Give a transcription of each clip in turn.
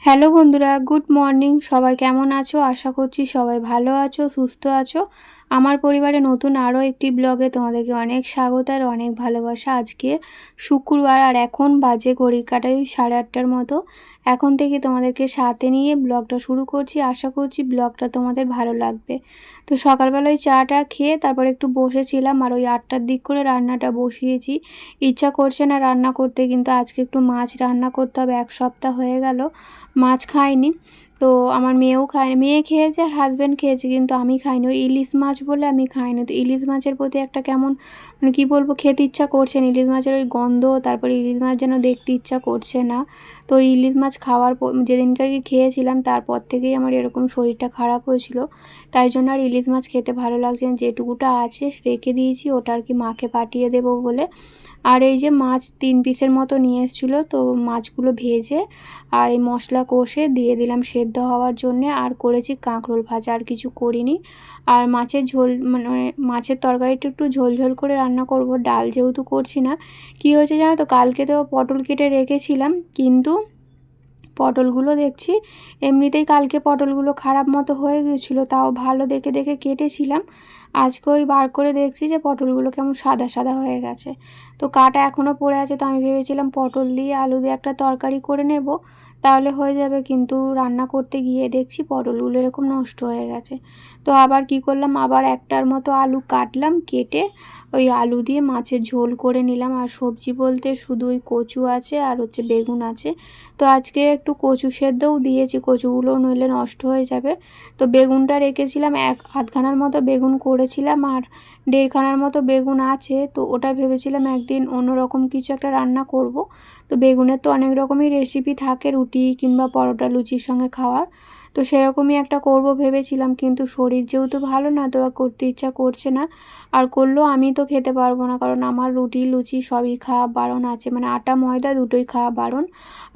Hello বন্ধুরা, good morning. সবাই কেমন আছো? আশা করছি সবাই ভালো আছো, সুস্থ আছো। আমার পরিবারে নতুন আরও একটি ব্লগে তোমাদেরকে অনেক স্বাগত আর অনেক ভালোবাসা। আজকে শুক্রবার আর এখন বাজে ঘড়ির কাঁটায় 8:30টার মতো। এখন থেকে তোমাদেরকে সাথে নিয়ে ব্লগটা শুরু করছি। আশা করছি ব্লগটা তোমাদের ভালো লাগবে। তো সকালবেলায় চাটা খেয়ে তারপর একটু বসেছিলাম আর ওই 8টার দিক করে রান্নাটা বসিয়েছি। ইচ্ছা করছে না রান্না করতে, কিন্তু আজকে একটু মাছ রান্না করতে হবে। 1 সপ্তাহ হয়ে গেল মাছ খাইনি। তো আমার মেয়েও খায়নি, মেয়ে খেয়েছে আর হাজব্যান্ড খেয়েছে, কিন্তু আমি খাইনি। ওই ইলিশ মাছ বলে আমি খাইনি। তো ইলিশ মাছের প্রতি একটা কেমন মানে কী বলবো, খেতে ইচ্ছা করছে না। ইলিশ মাছের ওই গন্ধ, তারপরে ইলিশ মাছ যেন দেখতে ইচ্ছা করছে না। তো ইলিশ মাছ খাওয়ার যেদিনকার কি খেয়েছিলাম তারপর থেকেই আমার এরকম শরীরটা খারাপ হয়েছিল। তাই জন্য আর ইলিশ মাছ খেতে ভালো লাগছে না। যেটুকুটা আছে রেখে দিয়েছি, ওটা আর কি মাকে পাঠিয়ে দেবো বলে। আর এই যে মাছ 3 পিসের মতো নিয়ে এসেছিলো, তো মাছগুলো ভেজে আর এই মশলা কষে দিয়ে দিলাম সেদ্ধ হওয়ার জন্যে। আর করেছি কাঁকরোল ভাজা, আর কিছু করিনি। আর মাছের ঝোল মানে মাছের তরকারিটা একটু ঝোল ঝোল করে রান্না করব, ডাল যেহেতু করছি না। কী হয়েছে জানো তো, কালকে তো পটল কেটে রেখেছিলাম, কিন্তু পটলগুলো দেখছি এমনিতেই কালকে পটলগুলো খারাপ মতো হয়ে গিয়েছিলো, তাও ভালো দেখে দেখে কেটেছিলাম। আজকে ওই বার করে দেখছি যে পটলগুলো কেমন সাদা সাদা হয়ে গেছে। তো কাটা এখনও পড়ে আছে। তো আমি ভেবেছিলাম পটল দিয়ে আলু দিয়ে একটা তরকারি করে নেব, তাহলে হয়ে যাবে। কিন্তু রান্না করতে গিয়ে দেখছি পটলগুলো এরকম নষ্ট হয়ে গেছে। তো আবার কি করলাম, আবার একটার মতো আলু কাটলাম, কেটে ওই আলু দিয়ে মাছের ঝোল করে নিলাম। আর সবজি বলতে শুধু ওই কচু আছে আর হচ্ছে বেগুন আছে। তো আজকে একটু কচু সেদ্ধও দিয়েছি, কচুগুলো নইলে নষ্ট হয়ে যাবে। তো বেগুনটা রেখেছিলাম, আধখানার মতো বেগুন করেছিলাম আর 1.5খানার মতো বেগুন আছে। তো ওটা ভেবেছিলাম একদিন অন্যরকম কিছু একটা রান্না করব। তো বেগুনের তো অনেক রকমই রেসিপি থাকে, রুটি কিংবা পরোটা লুচির সঙ্গে খাওয়ার। তো সেরকমই একটা করব ভেবেছিলাম, কিন্তু শরীর যেহেতু ভালো না, তো আর করতে ইচ্ছা করছে না। আর করলেও আমি তো খেতে পারবো না, কারণ আমার রুটি লুচি সবই খাওয়া বারণ আছে, মানে আটা ময়দা দুটোই খাওয়া বারণ।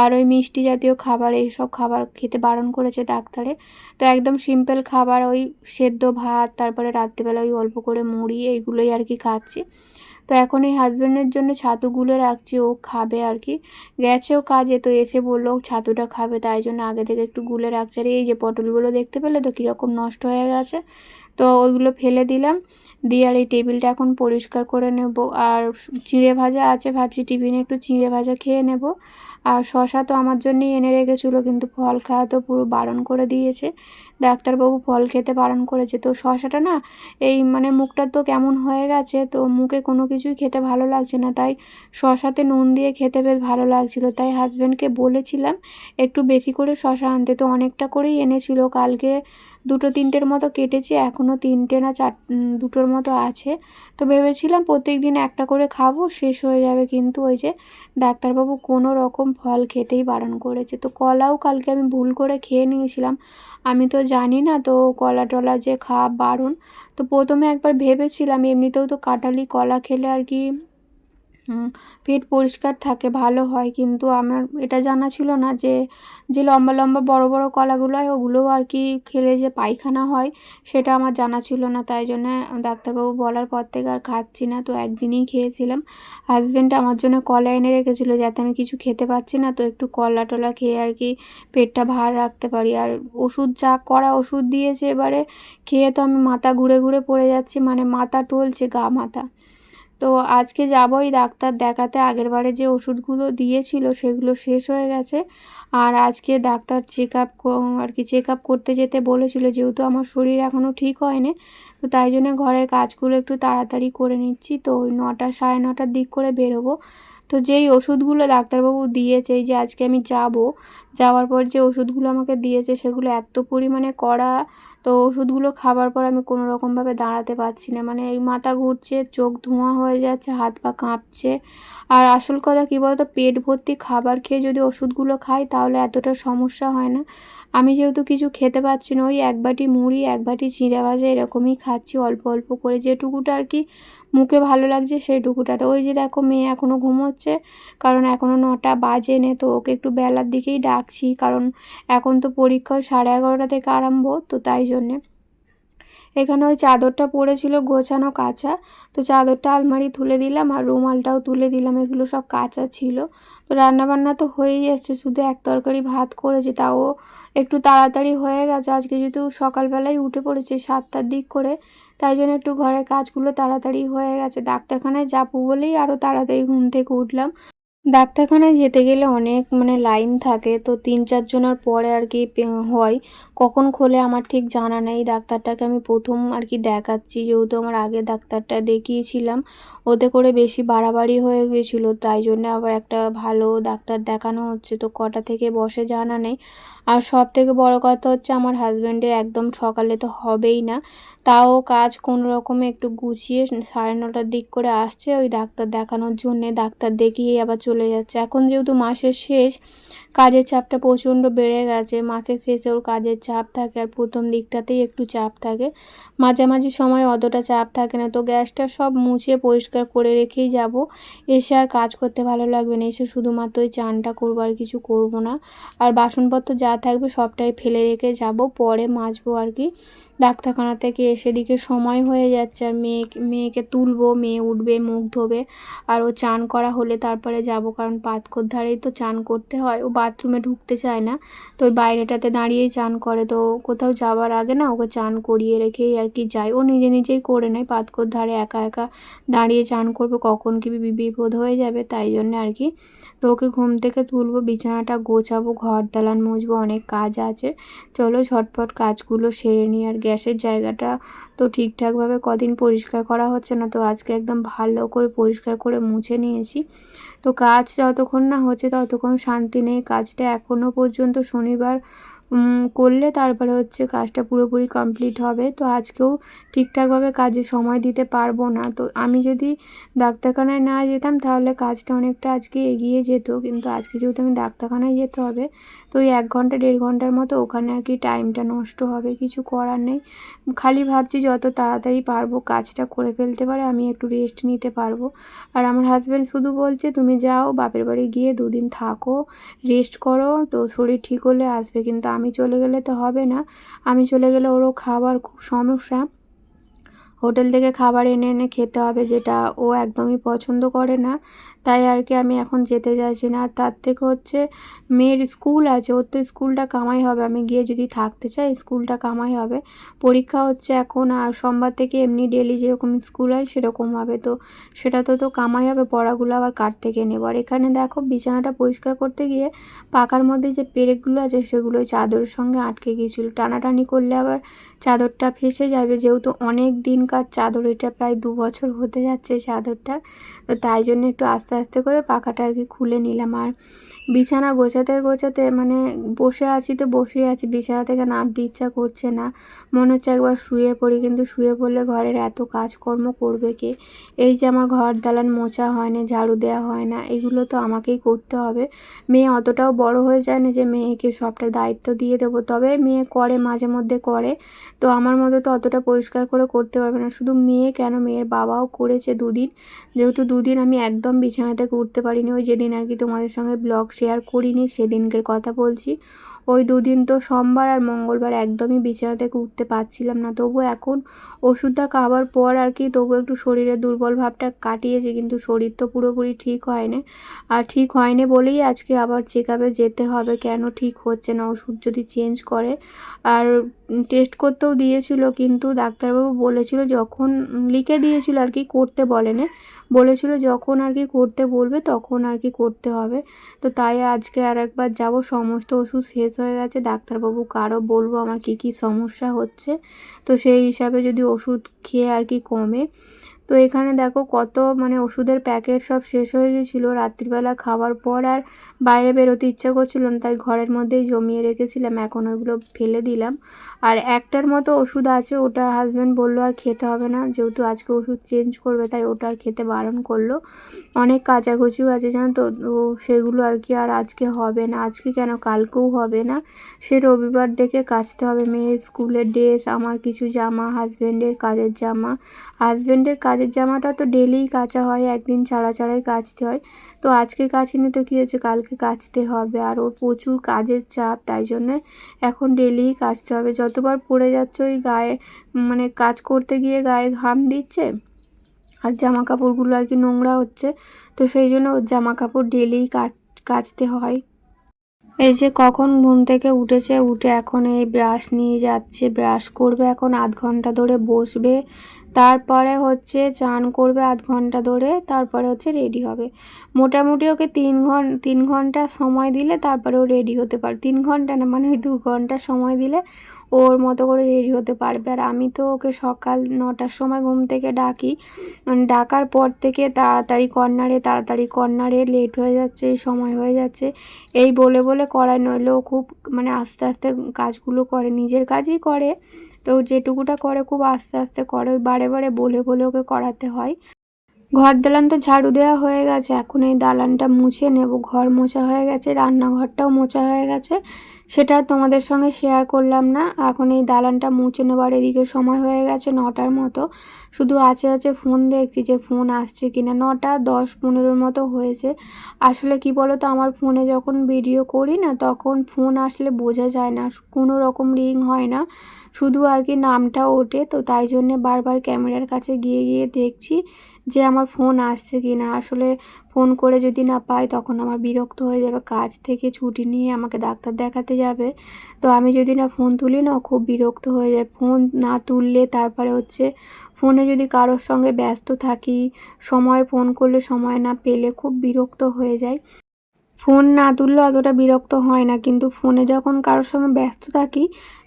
আর ওই মিষ্টি জাতীয় খাবার, এইসব খাবার খেতে বারণ করেছে ডাক্তারে। তো একদম সিম্পল খাবার, ওই সেদ্ধ ভাত, তারপরে রাত্রিবেলা ওই অল্প করে মুড়ি, এইগুলোই আর কি খাচ্ছি। তো এখন এই হাজব্যান্ডের জন্য ছাতু গুলে রাখছি, ও খাবে আর কি। গেছেও কাজে, তো এসে বললো ছাতুটা খাবে, তাই জন্য আগে থেকে একটু গুলে রাখছি। আর এই যে পটলগুলো দেখতে পেলে তো কীরকম নষ্ট হয়ে গেছে। তো ওইগুলো ফেলে দিলাম, দিয়ে আর এই টেবিলটা এখন পরিষ্কার করে নেব। আর চিঁড়ে ভাজা আছে, ভাবছি টিফিনে একটু চিঁড়ে ভাজা খেয়ে নেব। আর শশা তো আমার জন্যই এনে রেখেছিলো, কিন্তু ফল খাওয়া তো পুরো বারণ করে দিয়েছে ডাক্তারবাবু, ফল খেতে বারণ করেছে। তো শশাটা না, এই মানে মুখটা তো কেমন হয়ে গেছে, তো মুখে কোনো কিছুই খেতে ভালো লাগছে না। তাই শশাতে নুন দিয়ে খেতে বেশ ভালো লাগছিলো। তাই হাজব্যান্ডকে বলেছিলাম একটু বেশি করে শশা আনতে, তো অনেকটা করেই এনেছিল। কালকে 2-3টের মতো কেটেছি, এখনও 3টে না 2টোর মতো আছে। তো ভেবেছিলাম প্রত্যেক দিন একটা করে খাবো, শেষ হয়ে যাবে, কিন্তু ওই যে ডাক্তারবাবু কোনো রকম ফল খেতেই বারণ করেছে। তো কলাও কালকে আমি ভুল করে খেয়ে নিয়েছিলাম, আমি তো জানি না তো কলা টলা যে খাওয়া বারণ। তো প্রথমে একবার ভেবেছিলাম, এমনিতেও তো কাঁঠালি কলা খেলে আর কি পেট পরিষ্কার থাকে, ভালো হয়, কিন্তু আমার এটা জানা ছিল না যে যে লম্বা লম্বা বড় বড় কলাগুলো হয় ওগুলোও আর কি খেলে যে পায়খানা হয়, সেটা আমার জানা ছিল না। তাই জন্য ডাক্তারবাবু বলার পর থেকে আর খাচ্ছি না। তো একদিনই খেয়েছিলাম। হাজব্যান্ড আমার জন্য কলা এনে রেখেছিলো, যাতে আমি কিছু খেতে পাচ্ছি না, তো একটু কলা টলা খেয়ে আর কি পেটটা ভার রাখতে পারি। আর ওষুধ যা করা ওষুধ দিয়েছে, এবারে খেয়ে তো আমি মাথা ঘুরে ঘুরে পড়ে যাচ্ছি, মানে মাথা টলছে, গা মাথা। তো আজকে যাবই ডাক্তার দেখাতে, আগেরবারে যে ওষুধগুলো দিয়েছিল সেগুলো শেষ হয়ে গেছে। আর আজকে ডাক্তার আর কি চেক আপ করতে যেতে বলেছিল, যেহেতু আমার শরীর এখনও ঠিক হয়নি। তো তাই জন্য ঘরের কাজগুলো একটু তাড়াতাড়ি করে নিচ্ছি। তো ওই 9টা 9:30টার দিক করে বেরোবো। তো যেই ওষুধগুলো ডাক্তারবাবু দিয়েছে, এই যে আজকে আমি যাব, যাওয়ার পর যে ওষুধগুলো আমাকে দিয়েছে সেগুলো এত পরিমাণে কড়া। তো ওষুধগুলো খাবার পর আমি কোনো রকমভাবে দাঁড়াতে পারছি না, মানে এই মাথা ঘুরছে, চোখ ধোঁয়া হয়ে যাচ্ছে, হাত পা কাঁপছে। আর আসল কথা কী বলতো, পেট ভর্তি খাবার খেয়ে যদি ওষুধগুলো খাই তাহলে এতটা সমস্যা হয় না। আমি যেহেতু কিছু খেতে পারছি না, ওই 1 বাটি মুড়ি 1 বাটি চিঁড়ে ভাজা এরকমই খাচ্ছি অল্প অল্প করে, যেটুকুটা আর কি মুখে ভালো লাগছে সেইটুকুটা। ওই যে দেখো মেয়ে এখনও ঘুমোচ্ছে, কারণ এখনও 9টা বাজেনি। তো ওকে একটু বেলার দিকেই ডাকছি, কারণ এখন তো পরীক্ষা 11:30 থেকে আরম্ভ, তো তাই জন্যে এখানে ওই চাদরটা পড়েছিল গোছানো কাঁচা, তো চাদরটা আলমারি তুলে দিলাম আর রুমালটাও তুলে দিলাম, এগুলো সব কাঁচা ছিল। তো রান্নাবান্না তো হয়েই এসছে, শুধু এক তরকারি ভাত করেছি, তাও একটু তাড়াতাড়ি হয়ে গেছে। আজকে যেহেতু সকালবেলায় উঠে পড়েছি 7টার দিক করে, তাই জন্য একটু ঘরের কাজগুলো তাড়াতাড়ি হয়ে গেছে। ডাক্তারখানায় যাবো বলেই আরও তাড়াতাড়ি ঘুম থেকে উঠলাম। ডাক্তারখানায় যেতে গেলে অনেক লাইন থাকে, তো 3-4 জনের পরে আর কি হয়। কখন খোলে আমার ঠিক জানা নেই। ডাক্তারটাকে আমি প্রথম আর কি দেখাচ্ছি, যেহেতু আমার আগে ডাক্তারটা দেখিয়েছিলাম, ওতে করে বেশি বাড়াবাড়ি হয়ে গিয়েছিলো, তাই জন্য আবার একটা ভালো ডাক্তার দেখানো হচ্ছে। তো কটা থেকে বসে জানা নেই। আর সব থেকে বড় কথা হচ্ছে আমার হাজব্যান্ডের একদম সকালে তো হবেই না, তাও কাজ কোনো রকমে একটু গুছিয়ে 9:30টার দিক করে আসছে ওই ডাক্তার দেখানোর জন্যে। ডাক্তার দেখিয়েই আবার চলে যাচ্ছে। এখন যেহেতু মাসের শেষ, কাজের চাপটা প্রচণ্ড বেড়ে গেছে। মাসের শেষে ওর কাজের চাপ থাকে, আর প্রথম দিকটাতেই একটু চাপ থাকে, মাঝামাঝি সময় অতটা চাপ থাকে না। তো গ্যাসটা সব মুছে পরিষ্কার করে রেখেই যাব। এসে আর কাজ করতে ভালো লাগবে না, এসে শুধুমাত্র ওই চানটা করবো, আর কিছু করব না। আর বাসনপত্র যা থাকবে সবটাই ফেলে রেখে যাব, পরে মাজবো আর কি। ডাক্তারখানা থেকে এসে দিকে সময় হয়ে যাচ্ছে, আর মেয়েকে তুলবো, মেয়ে উঠবে, মুখ ধোবে, আর ও চান করা হলে তারপরে যাব, কারণ পাতকোর ধারেই তো চান করতে হয়। ও বাথরুমে ঢুকতে চায় না, তো ওই বাইরেটাতে দাঁড়িয়েই চান করে। তো কোথাও যাওয়ার আগে না ওকে চান করিয়ে রেখেই আর কি যাই। ও নিজে নিজেই করে নেয়, পাতকোর ধারে একা একা দাঁড়িয়ে চান করবে, কখন কি বিপদ হয়ে যাবে, তাই জন্য আর কি। তো ওকে ঘুম থেকে তুলবো, বিছানাটা গোছাবো, ঘর দালান মুছবো, অনেক কাজ আছে। চলো ঝটপট কাজগুলো সেরে নিই। আর গ্যাসের জায়গাটা তো ঠিকঠাকভাবে কদিন পরিষ্কার করা হচ্ছে না, তো আজকে একদম ভালো করে পরিষ্কার করে মুছে নিয়েছি। তো কাজ যতক্ষণ না হচ্ছে ততক্ষণ শান্তি নেই। কাজটা এখনও পর্যন্ত শনিবার করলে তারপরে হচ্ছে কাজটা পুরোপুরি কমপ্লিট হবে। তো আজকেও ঠিকঠাকভাবে কাজে সময় দিতে পারবো না। তো আমি যদি ডাক্তারখানায় না যেতাম তাহলে কাজটা অনেকটা আজকে এগিয়ে যেত, কিন্তু আজকে যেহেতু আমি ডাক্তারখানায় যেতে হবে, তো ওই 1 ঘন্টা 1.5 ঘন্টার মতো ওখানে আর কি টাইমটা নষ্ট হবে, কিছু করার নেই। খালি ভাবছি যত তাড়াতাড়ি পারবো কাজটা করে ফেলতে পারে আমি একটু রেস্ট নিতে পারবো। আর আমার হাজব্যান্ড শুধু বলছে তুমি যাও বাপের বাড়ি গিয়ে 2 দিন থাকো, রেস্ট করো, তো শরীর ঠিক হলে আসবে। কিন্তু আমি চলে গেলে তো হবে না, আমি চলে গেলে ওরও খাবার খুব সমস্যা। হোটেল থেকে খাবার এনে এনে খেতে হবে, যেটা ও একদমই পছন্দ করে না। তাই আর কি আমি এখন যেতে চাইছি না। আর তার থেকে হচ্ছে মেয়ের স্কুল আছে, ওর তো স্কুলটা কামাই হবে। আমি গিয়ে যদি থাকতে চাই স্কুলটা কামাই হবে। পরীক্ষা হচ্ছে এখন, আর সোমবার থেকে এমনি ডেলি যেরকম স্কুল হয় সেরকম হবে। তো সেটা তো কামাই হবে, পড়াগুলো আবার কার থেকে নেব। আর এখানে দেখো বিছানাটা পরিষ্কার করতে গিয়ে পাকার মধ্যে যে পেরেকগুলো আছে সেগুলো চাদরের সঙ্গে আটকে গিয়েছিল। টানাটানি করলে আবার চাদরটা ফেঁসে যাবে, যেহেতু অনেক দিনকার চাদর, এটা প্রায় 2 বছর হতে যাচ্ছে চাদরটা। তো তাই জন্য একটু আস্তে আস্তে করে পাখাটা আর কি খুলে নিলাম। আর বিছানা গোছাতে গোছাতে বসে আছি তো বসেই আছি, বিছানা থেকে নামতে ইচ্ছা করছে না। মনে হচ্ছে একবার শুয়ে পড়ি, কিন্তু শুয়ে পড়লে ঘরের এত কাজকর্ম করবে কে? এই যে আমার ঘর দালান মোছা হয় না, ঝাড়ু দেওয়া হয় না, এগুলো তো আমাকেই করতে হবে। মেয়ে অতটাও বড় হয়ে যায় না যে মেয়েকে সবটা দায়িত্ব দিয়ে দেবো, তবে মেয়ে করে, মাঝে মধ্যে করে। তো আমার মতো তো অতটা পরিষ্কার করে করতে পারবে না। শুধু মেয়ে কেন, মেয়ের বাবাও করেছে 2 দিন, যেহেতু 2 দিন আমি একদম বিছানা থেকে উঠতে পারিনি। ওই যেদিন আর কি তোমাদের সঙ্গে ব্লগ শেয়ার করিনি সেদিনকের কথা বলছি। ওই 2 দিন তো সোমবার আর মঙ্গলবার একদমই বিছানা থেকে উঠতে পারছিলাম না। তবু এখন ওষুধটা খাওয়ার পর আর কি তবু একটু শরীরের দুর্বল ভাবটা কাটিয়েছে, কিন্তু শরীর তো পুরোপুরি ঠিক হয়নি। আর ঠিক হয়নি বলেই আজকে আবার চেকআপে যেতে হবে, কেন ঠিক হচ্ছে না, ওষুধ যদি চেঞ্জ করে। আর টেস্ট করতেও দিয়েছিল, কিন্তু ডাক্তারবাবু বলেছিল যখন লিখে দিয়েছিল আর কি, করতে বলেনি, বলেছিল যখন আর কি করতে বলবে তখন আর কি করতে হবে। তো তাই আজকে আর একবার যাব, সমস্ত ওষুধ শেষ হয়ে গেছে। ডাক্তারবাবুকে আরও বলবো আমার কী কী সমস্যা হচ্ছে, তো সেই হিসাবে যদি ওষুধ খেয়ে আর কি কমে। তো এখানে দেখো কত ওষুধের প্যাকেট সব শেষ হয়ে গেছিলো রাত্রিবেলা খাওয়ার পর, আর বাইরে বেরোতে ইচ্ছা করছিল না, তাই ঘরের মধ্যেই জমিয়ে রেখেছিলাম, এখন ওইগুলো ফেলে দিলাম। আর একটার মতো ওষুধ আছে, ওটা হাজব্যান্ড বললো আর খেতে হবে না, যেহেতু আজকে ওষুধ চেঞ্জ করবে তাই ওটা আর খেতে বারণ করলো। অনেক কাচাকুচিও আছে জানো তো, সেগুলো আর কি আর আজকে হবে না, আজকে কেন কালকেও হবে না, সে রবিবার দেখে কাচতে হবে। মেয়ের স্কুলের ড্রেস, আমার কিছু জামা, হাজব্যান্ডের কাজের জামা। হাজব্যান্ডের কাজের কাজের জামাটা তো ডেলিই কাচা হয়, একদিন ছাড়া ছাড়াই কাচতে হয়। তো আজকে কাচিনি তো কী হয়েছে, কালকে কাচতে হবে। আর ওর প্রচুর কাজের চাপ, তাই জন্যে এখন ডেলিই কাচতে হবে। যতবার পড়ে যাচ্ছে ওই গায়ে, মানে কাজ করতে গিয়ে গায়ে ঘাম দিচ্ছে আর জামা কাপড়গুলো আর কি নোংরা হচ্ছে, তো সেই জন্য ওর জামা কাপড় ডেলিই কাচতে হয়। এই যে কখন ঘুম থেকে উঠেছে, উঠে এখন এই ব্রাশ নিয়ে যাচ্ছে, ব্রাশ করবে, এখন আধ ঘন্টা ধরে বসবে, তারপরে হচ্ছে চান করবে আধ ঘন্টা ধরে, তারপরে হচ্ছে রেডি হবে। মোটামুটি ওকে 3 ঘন্টা সময় দিলে তারপরে ও রেডি হতে পারে। 3 ঘন্টা না, মানে ওই 2 ঘন্টা সময় দিলে ওর মতো করে রেডি হতে পারবে। আর আমি তো ওকে সকাল 9টার সময় ঘুম থেকে ডাকি, মানে ডাকার পর থেকে তাড়াতাড়ি কর্নারে লেট হয়ে যাচ্ছে, সময় হয়ে যাচ্ছে, এই বলে বলে করায়। নইলে ও খুব মানে আস্তে আস্তে কাজগুলো করে, নিজের কাজই করে, তো যেটুকুটা করে খুব আস্তে আস্তে করে, ওই বারে বারে বলে বলে ওকে করাতে হয়। ঘর দালান তো ঝাড়ু দেওয়া হয়ে গেছে, এখন এই দালানটা মুছে নেব। ঘর মোছা হয়ে গেছে, রান্নাঘরটাও মোছা হয়ে গেছে, সেটা তোমাদের সঙ্গে শেয়ার করলাম না। এখন এই দালানটা মুছে নেবার এদিকে সময় হয়ে গেছে 9টার মতো। শুধু আছে ফোন দেখছি যে ফোন আসছে কিনা। 9টা 10-15 মতো হয়েছে। আসলে কি বলো তো, আমার ফোনে যখন ভিডিও করি না, তখন ফোন আসলে বোঝা যায় না, কোনো রকম রিং হয় না, শুধু আর কি নামটা ওঠে। তো তাই জন্যে বারবার ক্যামেরার কাছে গিয়ে গিয়ে দেখছি যে আমার ফোন আসছে কি না। আসলে ফোন করে যদি না পাই তখন আমার বিরক্ত হয়ে যাবে, কাজ থেকে ছুটি নিয়ে আমাকে ডাক্তার দেখাতে যাবে। তো আমি যদি না ফোন তুলি না, খুব বিরক্ত হয়ে যায়। ফোন না তুললে তারপরে হচ্ছে ফোনে যদি কারোর সঙ্গে ব্যস্ত থাকি, সময় ফোন করলে সময় না পেলে খুব বিরক্ত হয়ে যায়। ফোন না তুললে অতটা বিরক্ত হয় না, কিন্তু ফোনে যখন কারোর সঙ্গে ব্যস্ত থাকি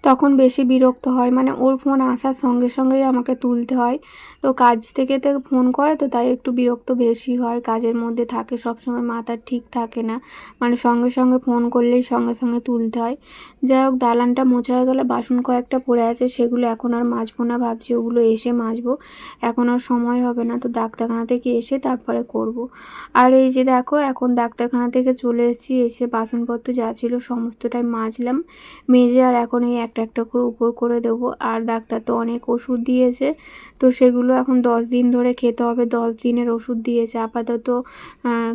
তখন বেশি বিরক্ত হয়। মানে ওর ফোন আসার সঙ্গে সঙ্গেই আমাকে তুলতে হয়। তো কাজ থেকে তো ফোন করে, তো তাই একটু বিরক্ত বেশি হয়, কাজের মধ্যে থাকে, সব সময় মাথা ঠিক থাকে না, মানে সঙ্গে সঙ্গে ফোন করলেই সঙ্গে সঙ্গে তুলতে হয়। যাই হোক, দালানটা মোছা হয়ে গেলে বাসন কয়েকটা পড়ে আছে, সেগুলো এখন আর মাজবো না, ভাবছি ওগুলো এসে মাজবো, এখন আর সময় হবে না। তো ডাক্তারখানা থেকে এসে তারপরে করব। আর এই যে দেখো, এখন ডাক্তারখানা থেকে চলে এসেছি, এসে বাসনপত্র যা ছিল সমস্তটাই মাজলাম, মেজে আর এখন এই একটা একটা করে উপর করে দেবো। আর ডাক্তার তো অনেক ওষুধ দিয়েছে, তো সেগুলো এখন 10 দিন ধরে খেতে হবে। 10 দিনের ওষুধ দিয়েছে আপাতত।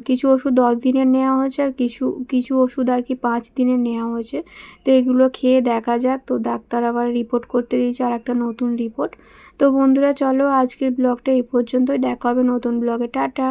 কিছু ওষুধ 10 দিনের নেওয়া হয়েছে, আর কিছু কিছু ওষুধ আর কি 5 দিনের নেওয়া হয়েছে। তো এগুলো খেয়ে দেখা যাক। তো ডাক্তার আবার রিপোর্ট করতে দিয়েছে, আর একটা নতুন রিপোর্ট। তো বন্ধুরা চলো, আজকের ব্লগটা এই পর্যন্তই, দেখা হবে নতুন ব্লগে। টাটা।